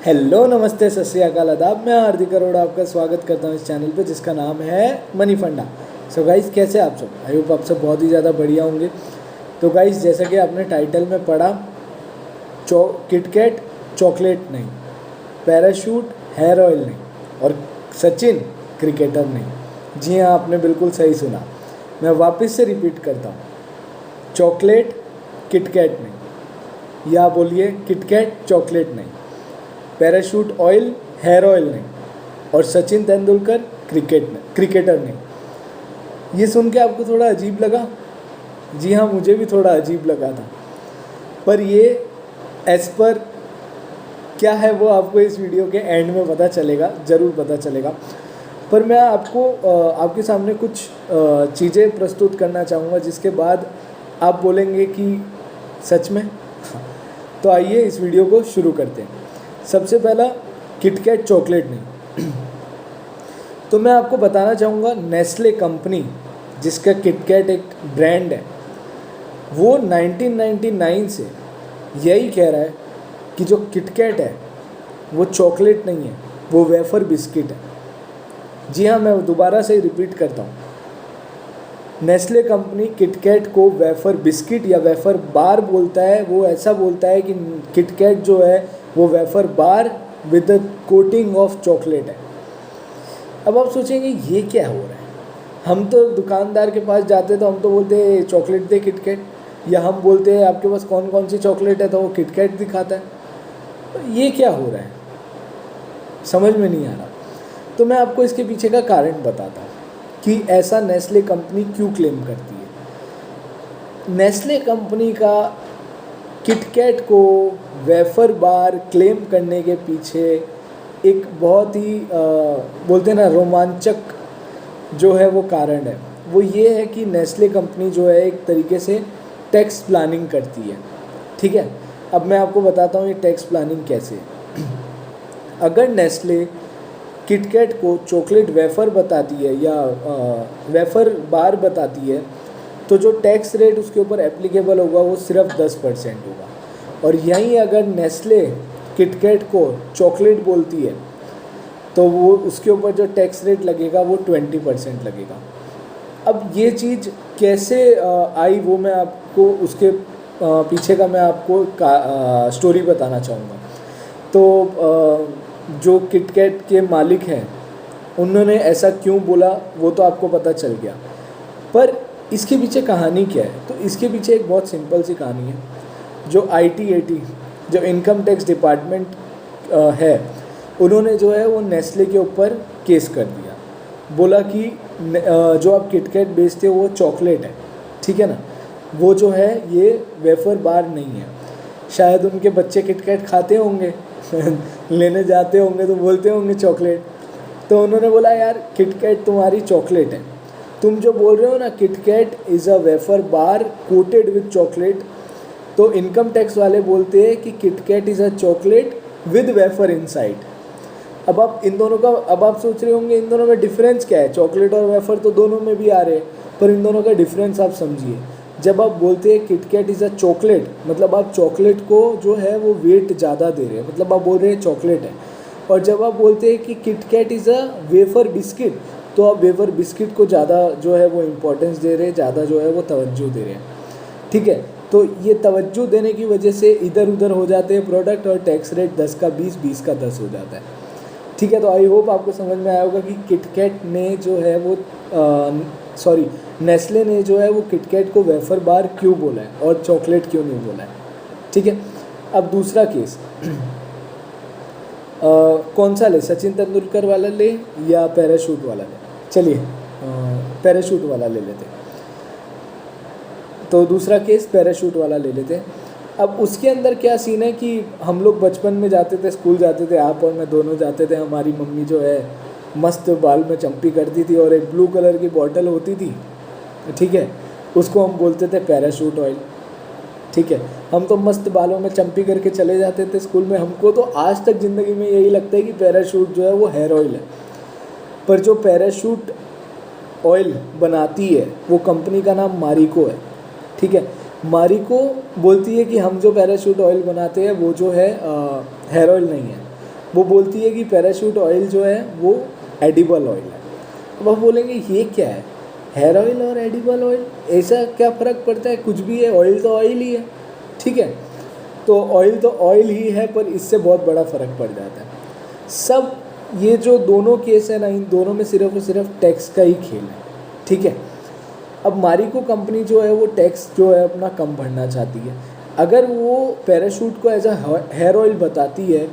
Hello नमस्ते सत श्री अकाल आदाब। मैं हार्दिक अरोड़ा आपका स्वागत करता हूँ इस चैनल पे जिसका नाम है मनी फंडा। सो गाइस, कैसे आप सब? आई होप आप सब बहुत ही ज़्यादा बढ़िया होंगे। तो गाइस, जैसा कि आपने टाइटल में पढ़ा, किटकैट चॉकलेट नहीं, पैराशूट हेयर ऑयल नहीं, और सचिन क्रिकेटर नहीं। जी हाँ, आपने बिल्कुल सही सुना। मैं वापस से रिपीट करता हूँ, चॉकलेट किटकैट नहीं, या बोलिए किटकैट चॉकलेट नहीं, पैराशूट ऑयल हेयर ऑयल नहीं, और सचिन तेंदुलकर क्रिकेटर नहीं। ये सुन के आपको थोड़ा अजीब लगा? जी हाँ, मुझे भी थोड़ा अजीब लगा था, पर ये एज पर क्या है वो आपको इस वीडियो के एंड में पता चलेगा, ज़रूर पता चलेगा। पर मैं आपको आपके सामने कुछ चीज़ें प्रस्तुत करना चाहूँगा जिसके बाद आप बोलेंगे कि सच में। तो आइए इस वीडियो को शुरू करते हैं। सबसे पहला, किटकैट चॉकलेट नहीं। तो मैं आपको बताना चाहूँगा, नेस्ले कंपनी जिसका किटकैट एक ब्रांड है, वो 1999 से यही कह रहा है कि जो किटकैट है वो चॉकलेट नहीं है, वो वेफर बिस्किट है। जी हाँ, मैं दोबारा से रिपीट करता हूँ, नेस्ले कंपनी किटकैट को वेफर बिस्किट या वेफर बार बोलता है। वो ऐसा बोलता है कि किटकैट जो है वो wafer bar with the coating of chocolate है। अब आप सोचेंगे ये क्या हो रहा है? हम तो दुकानदार के पास जाते तो हम तो बोलते हैं चॉकलेट दे किटकैट, या हम बोलते हैं आपके पास कौन कौन सी चॉकलेट है तो वो किटकैट दिखाता है। तो ये क्या हो रहा है, समझ में नहीं आ रहा। तो मैं आपको इसके पीछे का कारण बताता हूँ कि ऐसा नेस्ले कंपनी क्यों क्लेम करती है। नेस्ले कंपनी का किटकैट को वेफर बार क्लेम करने के पीछे एक बहुत ही बोलते हैं ना, रोमांचक जो है वो कारण है। वो ये है कि नेस्ले कंपनी जो है एक तरीके से टैक्स प्लानिंग करती है। ठीक है, अब मैं आपको बताता हूँ ये टैक्स प्लानिंग कैसे है। अगर नेस्ले किटकैट को चॉकलेट वेफ़र बताती है या वेफ़र बार बताती है, तो जो टैक्स रेट उसके ऊपर एप्लीकेबल होगा वो सिर्फ 10% होगा। और यहीं अगर नेस्ले किटकैट को चॉकलेट बोलती है तो वो उसके ऊपर जो टैक्स रेट लगेगा वो 20% लगेगा। अब ये चीज़ कैसे आई वो मैं आपको उसके पीछे का मैं आपको स्टोरी बताना चाहूँगा। तो जो किटकैट के मालिक हैं उन्होंने ऐसा क्यों बोला वो तो आपको पता चल गया, पर इसके पीछे कहानी क्या है? तो इसके पीछे एक बहुत सिंपल सी कहानी है। जो ITAT जो इनकम टैक्स डिपार्टमेंट है, उन्होंने जो है वो नेस्ले के ऊपर केस कर दिया। बोला कि जो आप किटकैट बेचते हो वो चॉकलेट है, ठीक है ना, वो जो है ये वेफर बार नहीं है। शायद उनके बच्चे किटकैट खाते होंगे लेने जाते होंगे तो बोलते होंगे चॉकलेट। तो उन्होंने बोला यार किटकैट तुम्हारी चॉकलेट है, तुम जो बोल रहे हो ना KitKat is a wafer bar coated with chocolate, तो इनकम टैक्स वाले बोलते हैं कि KitKat is a chocolate with wafer inside. अब आप इन दोनों का आप सोच रहे होंगे इन दोनों में डिफरेंस क्या है? चॉकलेट और वेफर तो दोनों में भी आ रहे हैं, पर इन दोनों का डिफरेंस आप समझिए। जब आप बोलते हैं किटकैट इज़ अ चॉकलेट, मतलब आप चॉकलेट को जो है वो वेट ज़्यादा दे रहे हैं, मतलब आप बोल रहे हैं चॉकलेट है। और जब आप बोलते हैं कि KitKat is a wafer biscuit, तो आप वेफर बिस्किट को ज़्यादा जो है वो इम्पोर्टेंस दे रहे हैं, ज़्यादा जो है वो तवज्जो दे रहे हैं। ठीक है, तो ये तवज्जो देने की वजह से इधर उधर हो जाते हैं प्रोडक्ट, और टैक्स रेट 10 का 20, 20 का 10 हो जाता है। ठीक है, तो आई होप आपको समझ में आया होगा कि किटकैट ने जो है वो नेस्ले ने जो है वो किटकैट को वेफर बार क्यों बोला है और चॉकलेट क्यों नहीं बोला है। ठीक है, अब दूसरा केस कौन सा ले, सचिन तेंदुलकर वाला ले या पैराशूट वाला ले? चलिए पैराशूट वाला ले लेते हैं। तो दूसरा केस पैराशूट वाला ले लेते हैं। अब उसके अंदर क्या सीन है कि हम लोग बचपन में जाते थे, स्कूल जाते थे, आप और मैं दोनों जाते थे। हमारी मम्मी जो है मस्त बाल में चम्पी करती थी और एक ब्लू कलर की बॉटल होती थी, ठीक है, उसको हम बोलते थे पैराशूट ऑयल। ठीक है, हम तो मस्त बालों में चम्पी करके चले जाते थे स्कूल में। हमको तो आज तक ज़िंदगी में यही लगता है कि पैराशूट जो है वो हेयर ऑयल है, पर जो पैराशूट ऑयल बनाती है वो कंपनी का नाम मारिको है। ठीक है, मारिको बोलती है कि हम जो पैराशूट ऑयल बनाते हैं वो जो है हेयर ऑयल नहीं है। वो बोलती है कि पैराशूट ऑयल जो है वो एडिबल ऑयल है। अब आप बोलेंगे ये क्या है, हेयर ऑयल और एडिबल ऑयल, ऐसा क्या फ़र्क पड़ता है, कुछ भी है, ऑयल तो ऑयल ही है, ठीक है। तो ऑयल ही है, पर इससे बहुत बड़ा फ़र्क पड़ जाता है। सब ये जो दोनों केस है ना, इन दोनों में सिर्फ और सिर्फ टैक्स का ही खेल है, ठीक है। अब मारिको कंपनी जो है वो टैक्स जो है अपना कम भरना चाहती है। अगर वो पैराशूट को एज अ हेयर ऑयल बताती है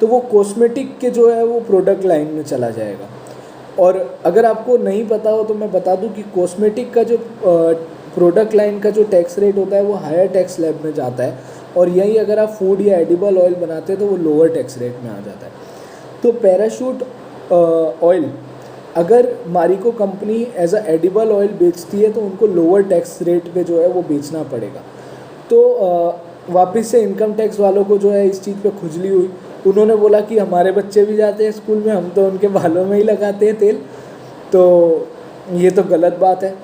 तो वो कॉस्मेटिक के जो है वो प्रोडक्ट लाइन में चला जाएगा। और अगर आपको नहीं पता हो तो मैं बता दूं कि कॉस्मेटिक का जो प्रोडक्ट लाइन का जो टैक्स रेट होता है वो हायर टैक्स स्लैब में जाता है, और यही अगर आप फूड या एडिबल ऑयल बनाते हैं तो वो लोअर टैक्स रेट में आ जाता है। तो पैराशूट ऑयल अगर Marico company as a edible oil बेचती है तो उनको लोअर टैक्स रेट पे जो है वो बेचना पड़ेगा। तो वापस से इनकम टैक्स वालों को जो है इस चीज़ पे खुजली हुई। उन्होंने बोला कि हमारे बच्चे भी जाते हैं स्कूल में, हम तो उनके बालों में ही लगाते हैं तेल, तो ये तो गलत बात है।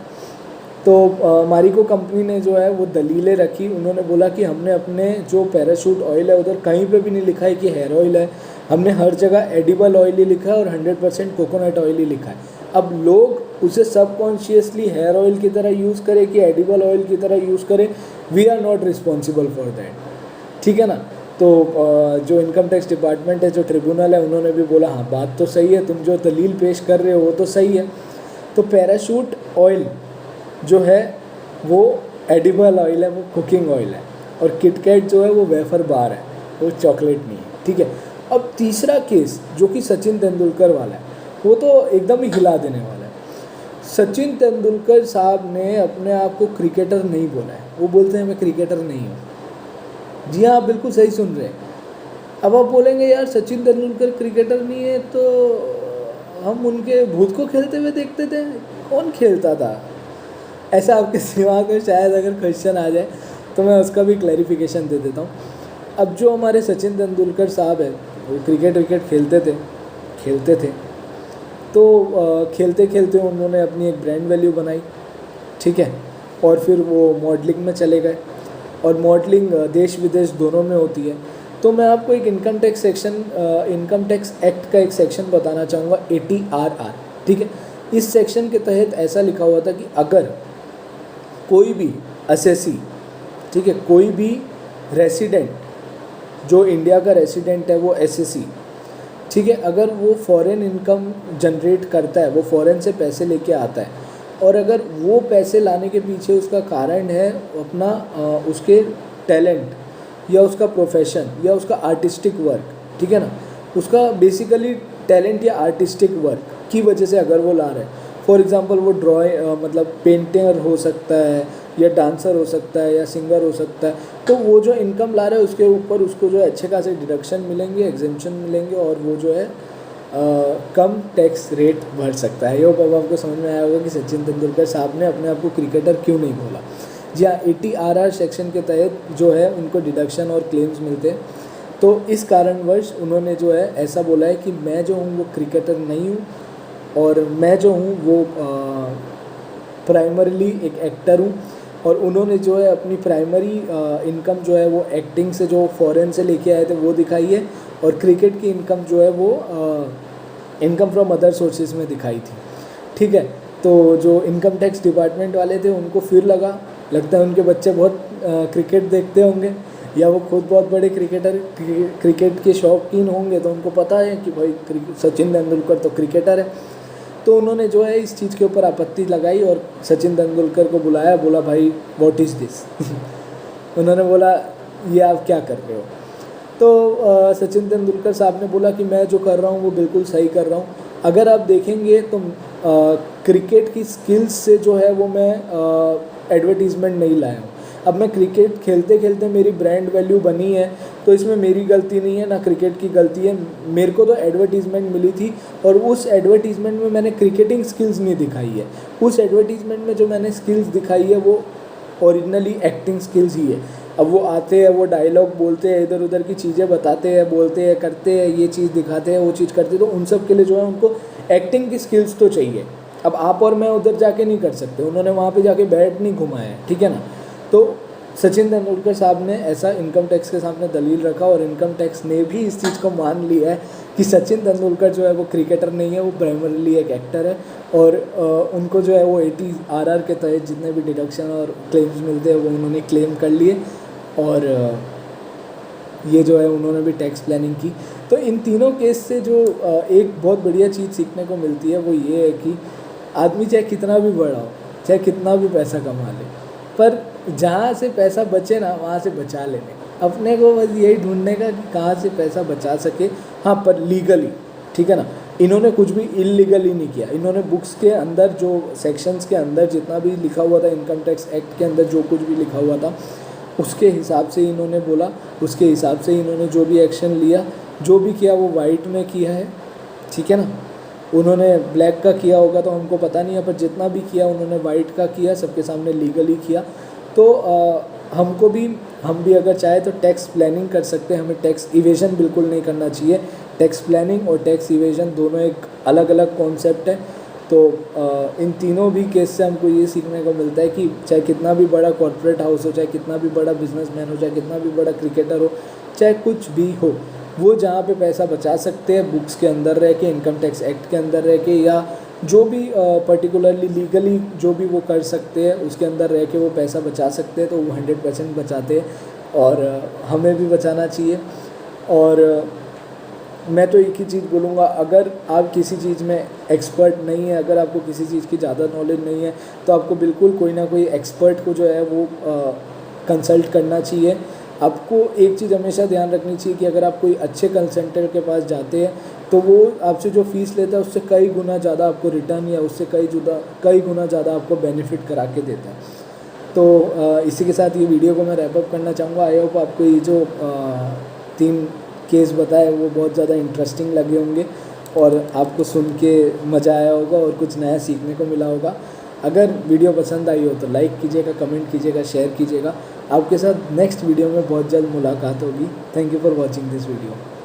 तो मारिको कंपनी ने जो है वो दलीलें रखी। उन्होंने बोला कि हमने अपने जो पैराशूट ऑयल है उधर कहीं पे भी नहीं लिखा है कि हेयर ऑयल है, हमने हर जगह एडिबल ऑयल ही लिखा है और 100% कोकोनट ऑयल ही लिखा है। अब लोग उसे सबकॉन्शियसली हेयर ऑयल की तरह यूज़ करें कि एडिबल ऑयल की तरह यूज़ करें, we are not responsible for that, ठीक है ना। तो जो इनकम टैक्स डिपार्टमेंट है, जो ट्रिब्यूनल है, उन्होंने भी बोला हाँ बात तो सही है, तुम जो दलील पेश कर रहे हो वो तो सही है। तो पैराशूट ऑयल जो है वो एडिबल ऑयल है, वो कुकिंग ऑयल है, और किटकैट जो है वो वेफर बार है, वो चॉकलेट नहीं है, ठीक है। अब तीसरा केस जो कि सचिन तेंदुलकर वाला है, वो तो एकदम ही हिला देने वाला है। सचिन तेंदुलकर साहब ने अपने आप को क्रिकेटर नहीं बोला है, वो बोलते हैं मैं क्रिकेटर नहीं हूँ। जी हाँ, आप बिल्कुल सही सुन रहे हैं। अब आप बोलेंगे यार सचिन तेंदुलकर क्रिकेटर नहीं है तो हम उनके भूत को खेलते हुए देखते थे, कौन खेलता था, ऐसा आपके दिमाग में शायद अगर क्वेश्चन आ जाए तो मैं उसका भी क्लैरिफिकेशन दे देता हूँ। अब जो हमारे सचिन तेंदुलकर साहब है वो क्रिकेट खेलते थे, तो खेलते खेलते उन्होंने अपनी एक ब्रांड वैल्यू बनाई, ठीक है, और फिर वो मॉडलिंग में चले गए, और मॉडलिंग देश विदेश दोनों में होती है। तो मैं आपको एक इनकम टैक्स एक्ट का एक सेक्शन बताना चाहूँगा, ATRR, ठीक है। इस सेक्शन के तहत ऐसा लिखा हुआ था कि अगर कोई भी असेसी, ठीक है, कोई भी रेसिडेंट जो इंडिया का रेसिडेंट है वो एसएसी, ठीक है, अगर वो फॉरेन इनकम जनरेट करता है, वो फॉरेन से पैसे लेके आता है, और अगर वो पैसे लाने के पीछे उसका कारण है अपना उसके टैलेंट या उसका प्रोफेशन या उसका आर्टिस्टिक वर्क, ठीक है ना, उसका बेसिकली टैलेंट या आर्टिस्टिक वर्क की वजह से अगर वो ला रहा है, फॉर एग्जांपल वो मतलब पेंटर हो सकता है या डांसर हो सकता है या सिंगर हो सकता है, तो वो जो इनकम ला रहा है उसके ऊपर उसको जो है अच्छे खासे डिडक्शन मिलेंगे, एग्जेम्पशन मिलेंगे, और वो जो है कम टैक्स रेट भर सकता है। ये अब आपको समझ में आया होगा कि सचिन तेंदुलकर साहब ने अपने आप को क्रिकेटर क्यों नहीं बोला। जी हाँ, ATRR सेक्शन के तहत जो है उनको डिडक्शन और क्लेम्स मिलते हैं, तो इस कारणवश उन्होंने जो है ऐसा बोला है कि मैं जो हूँ वो क्रिकेटर नहीं हूँ, और मैं जो हूँ वो प्राइमरीली एक एक्टर हूँ, और उन्होंने जो है अपनी प्राइमरी इनकम जो है वो एक्टिंग से जो फॉरेन से लेके आए थे वो दिखाई है, और क्रिकेट की इनकम जो है वो इनकम फ्रॉम अदर सोर्सेज में दिखाई थी, ठीक है। तो जो इनकम टैक्स डिपार्टमेंट वाले थे उनको फिर लगता है उनके बच्चे बहुत क्रिकेट देखते होंगे, या वो खुद बहुत बड़े क्रिकेट के शौकीन होंगे, तो उनको पता है कि भाई सचिन तेंदुलकर तो क्रिकेटर है। तो उन्होंने जो है इस चीज़ के ऊपर आपत्ति लगाई और सचिन तेंदुलकर को बुलाया, बोला भाई व्हाट इज़ दिस उन्होंने बोला ये आप क्या कर रहे हो। तो सचिन तेंदुलकर साहब ने बोला कि मैं जो कर रहा हूँ वो बिल्कुल सही कर रहा हूँ। अगर आप देखेंगे तो क्रिकेट की स्किल्स से जो है वो मैं एडवर्टीज़मेंट नहीं लाया हूँ। अब मैं क्रिकेट खेलते खेलते मेरी ब्रांड वैल्यू बनी है, तो इसमें मेरी गलती नहीं है, ना क्रिकेट की गलती है। मेरे को तो एडवर्टीज़मेंट मिली थी, और उस एडवर्टीज़मेंट में मैंने क्रिकेटिंग स्किल्स नहीं दिखाई है। उस एडवर्टीज़मेंट में जो मैंने स्किल्स दिखाई है वो ओरिजिनली एक्टिंग स्किल्स ही है। अब वो आते हैं, वो डायलॉग बोलते हैं, इधर उधर की चीज़ें बताते हैं, बोलते हैं, करते हैं, ये चीज़ दिखाते हैं, वो चीज़ करते हैं, तो उन सब के लिए जो है उनको एक्टिंग की स्किल्स तो चाहिए। अब आप और मैं उधर जाके नहीं कर सकते, उन्होंने वहाँ पे जाके बैट नहीं घुमाया है, ठीक है ना। तो सचिन तेंदुलकर साहब ने ऐसा इनकम टैक्स के सामने दलील रखा और इनकम टैक्स ने भी इस चीज़ को मान लिया है कि सचिन तेंदुलकर जो है वो क्रिकेटर नहीं है, वो प्राइमरीली एक एक्टर है। और उनको जो है वो 80 RR के तहत जितने भी डिडक्शन और क्लेम्स मिलते हैं वो उन्होंने क्लेम कर लिए। और ये जो है उन्होंने भी टैक्स प्लानिंग की। तो इन तीनों केस से जो एक बहुत बढ़िया चीज़ सीखने को मिलती है वो ये है कि आदमी चाहे कितना भी बड़ा हो, चाहे कितना भी पैसा कमा ले, पर जहाँ से पैसा बचे ना वहाँ से बचा लेने, अपने को बस यही ढूंढने का कि कहाँ से पैसा बचा सके। हाँ, पर लीगली, ठीक है ना। इन्होंने कुछ भी इलीगली नहीं किया। इन्होंने बुक्स के अंदर जो सेक्शंस के अंदर जितना भी लिखा हुआ था, इनकम टैक्स एक्ट के अंदर जो कुछ भी लिखा हुआ था उसके हिसाब से इन्होंने बोला, उसके हिसाब से इन्होंने जो भी एक्शन लिया, जो भी किया वो वाइट में किया है, ठीक है ना। उन्होंने ब्लैक का किया होगा तो हमको पता नहीं है, पर जितना भी किया उन्होंने वाइट का किया, सबके सामने लीगली किया। तो हम भी अगर चाहे तो टैक्स प्लानिंग कर सकते हैं। हमें टैक्स इवेजन बिल्कुल नहीं करना चाहिए। टैक्स प्लानिंग और टैक्स इवेजन दोनों एक अलग अलग कॉन्सेप्ट है। तो इन तीनों भी केस से हमको ये सीखने को मिलता है कि चाहे कितना भी बड़ा कॉर्पोरेट हाउस हो, चाहे कितना भी बड़ा बिजनेसमैन हो, चाहे कितना भी बड़ा क्रिकेटर हो, चाहे कुछ भी हो, वो जहाँ पे पैसा बचा सकते हैं बुक्स के अंदर रह के, इनकम टैक्स एक्ट के अंदर रह के, या जो भी पर्टिकुलरली लीगली जो भी वो कर सकते हैं उसके अंदर रह के वो पैसा बचा सकते हैं, तो वो 100% बचाते हैं और हमें भी बचाना चाहिए। और मैं तो एक ही चीज़ बोलूँगा, अगर आप किसी चीज़ में एक्सपर्ट नहीं है, अगर आपको किसी चीज़ की ज़्यादा नॉलेज नहीं है, तो आपको बिल्कुल कोई ना कोई एक्सपर्ट को जो है वो कंसल्ट करना चाहिए। आपको एक चीज़ हमेशा ध्यान रखनी चाहिए कि अगर आप कोई अच्छे कंसल्टेंट के पास जाते हैं तो वो आपसे जो फ़ीस लेता है उससे कई गुना ज़्यादा आपको रिटर्न या उससे कई गुना ज़्यादा आपको बेनिफिट करा के देता है। तो इसी के साथ ये वीडियो को मैं रैप अप करना चाहूँगा। आई होप आपको ये जो 3 केस बताए वो बहुत ज़्यादा इंटरेस्टिंग लगे होंगे और आपको सुन के मज़ा आया होगा और कुछ नया सीखने को मिला होगा। अगर वीडियो पसंद आई हो तो लाइक कीजिएगा, कमेंट कीजिएगा, शेयर कीजिएगा। आपके साथ नेक्स्ट वीडियो में बहुत जल्द मुलाकात होगी। Thank you for watching this video.